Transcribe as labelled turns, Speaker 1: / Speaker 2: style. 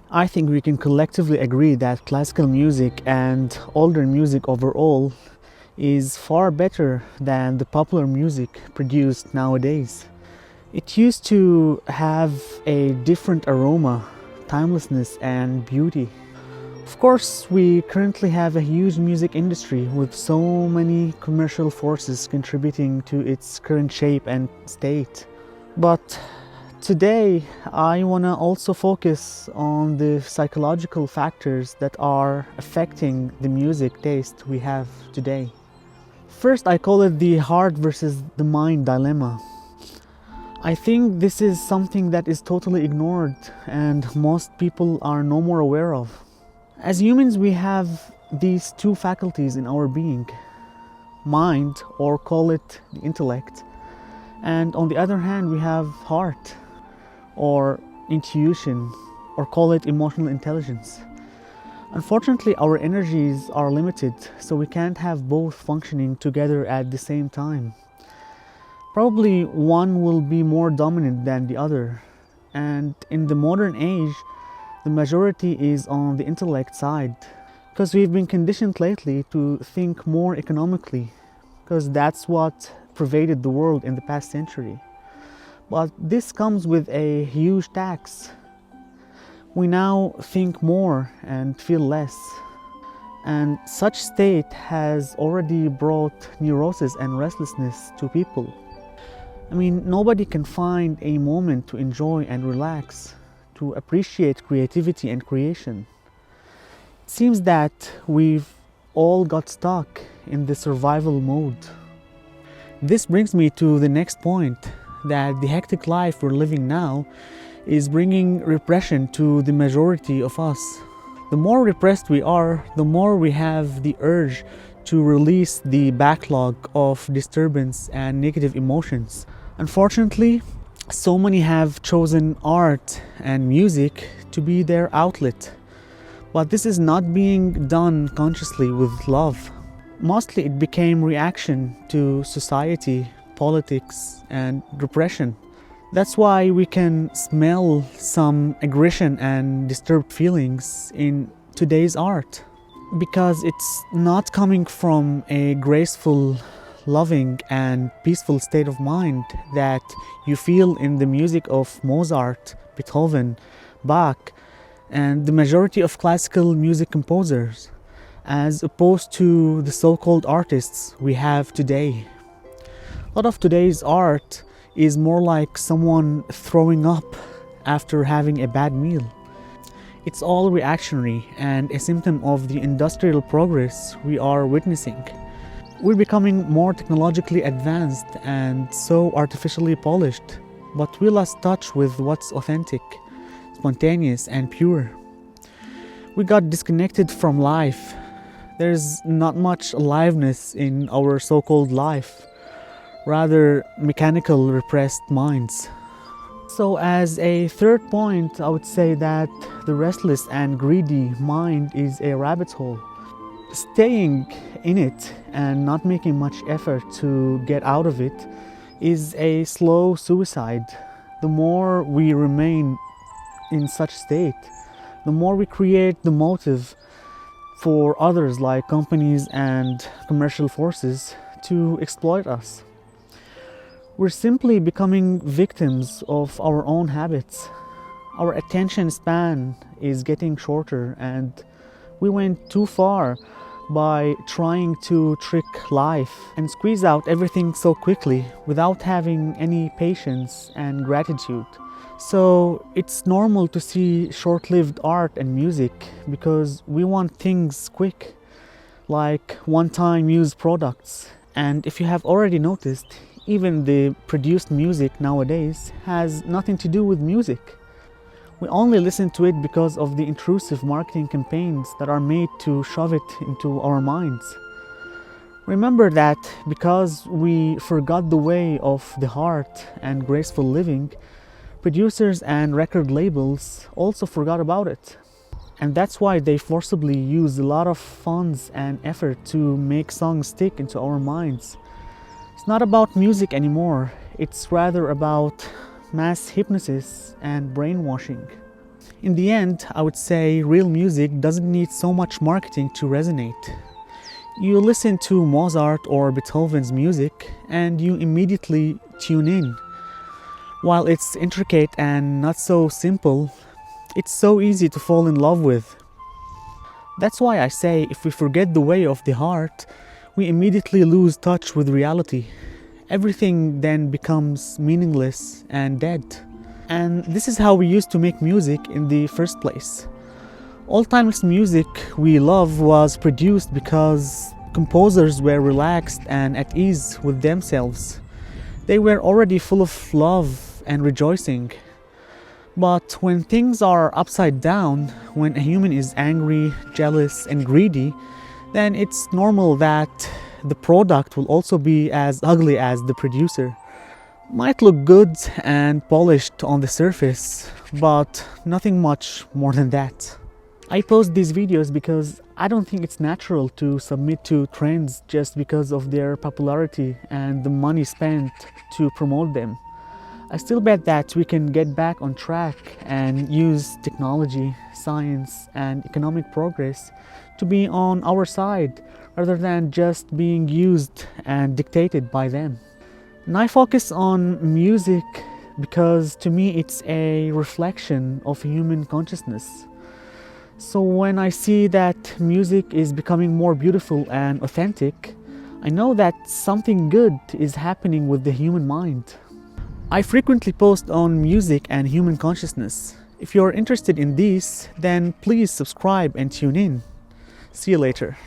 Speaker 1: I think we can collectively agree that classical music and older music overall is far better than the popular music produced nowadays. It used to have a different aroma, timelessness, and beauty. Of course, we currently have a huge music industry with so many commercial forces contributing to its current shape and state. But today, I want to also focus on the psychological factors that are affecting the music taste we have today. First, I call it the heart versus the mind dilemma. I think this is something that is totally ignored and most people are no more aware of. As humans, we have these two faculties in our being: mind, or call it the intellect, and on the other hand, we have heart, or intuition, or call it emotional intelligence. Unfortunately, our energies are limited, so we can't have both functioning together at the same time. Probably one will be more dominant than the other, and in the modern age, the majority is on the intellect side, because we've been conditioned lately to think more economically, because that's what pervaded the world in the past century. But this comes with a huge tax. We now think more and feel less, and such state has already brought neurosis and restlessness to people. I mean, nobody can find a moment to enjoy and relax, to appreciate creativity and creation. It seems that we've all got stuck in the survival mode. This brings me to the next point, that the hectic life we're living now is bringing repression to the majority of us. The more repressed we are, the more we have the urge to release the backlog of disturbance and negative emotions. Unfortunately, so many have chosen art and music to be their outlet, but this is not being done consciously with love. Mostly it became reaction to society, politics, and repression. That's why we can smell some aggression and disturbed feelings in today's art, because it's not coming from a graceful, loving and peaceful state of mind that you feel in the music of Mozart, Beethoven, Bach, and the majority of classical music composers, as opposed to the so-called artists we have today. A lot of today's art is more like someone throwing up after having a bad meal. It's all reactionary and a symptom of the industrial progress we are witnessing. We're becoming more technologically advanced and so artificially polished, but we lost touch with what's authentic, spontaneous, and pure. We got disconnected from life. There's not much aliveness in our so-called life, rather mechanical, repressed minds. So as a third point, I would say that the restless and greedy mind is a rabbit hole. Staying in it and not making much effort to get out of it is a slow suicide. The more we remain in such state, the more we create the motive for others like companies and commercial forces to exploit us. We're simply becoming victims of our own habits. Our attention span is getting shorter, and we went too far by trying to trick life and squeeze out everything so quickly without having any patience and gratitude. So it's normal to see short-lived art and music because we want things quick, like one-time use products. And if you have already noticed, even the produced music nowadays has nothing to do with music. We only listen to it because of the intrusive marketing campaigns that are made to shove it into our minds. Remember that because we forgot the way of the heart and graceful living, producers and record labels also forgot about it. And that's why they forcibly use a lot of funds and effort to make songs stick into our minds. It's not about music anymore, it's rather about mass hypnosis and brainwashing. In the end, I would say real music doesn't need so much marketing to resonate. You listen to Mozart or Beethoven's music and you immediately tune in. While it's intricate and not so simple, it's so easy to fall in love with. That's why I say if we forget the way of the heart, we immediately lose touch with reality. Everything then becomes meaningless and dead. And this is how we used to make music in the first place. All timeless music we love was produced because composers were relaxed and at ease with themselves. They were already full of love and rejoicing. But when things are upside down, when a human is angry, jealous, and greedy, then it's normal that the product will also be as ugly as the producer. Might look good and polished on the surface, but nothing much more than that. I post these videos because I don't think it's natural to submit to trends just because of their popularity and the money spent to promote them. I still bet that we can get back on track and use technology, science, and economic progress to be on our side rather than just being used and dictated by them. And I focus on music because to me it's a reflection of human consciousness. So when I see that music is becoming more beautiful and authentic, I know that something good is happening with the human mind. I frequently post on music and human consciousness. If you're interested in these, then please subscribe and tune in. See you later.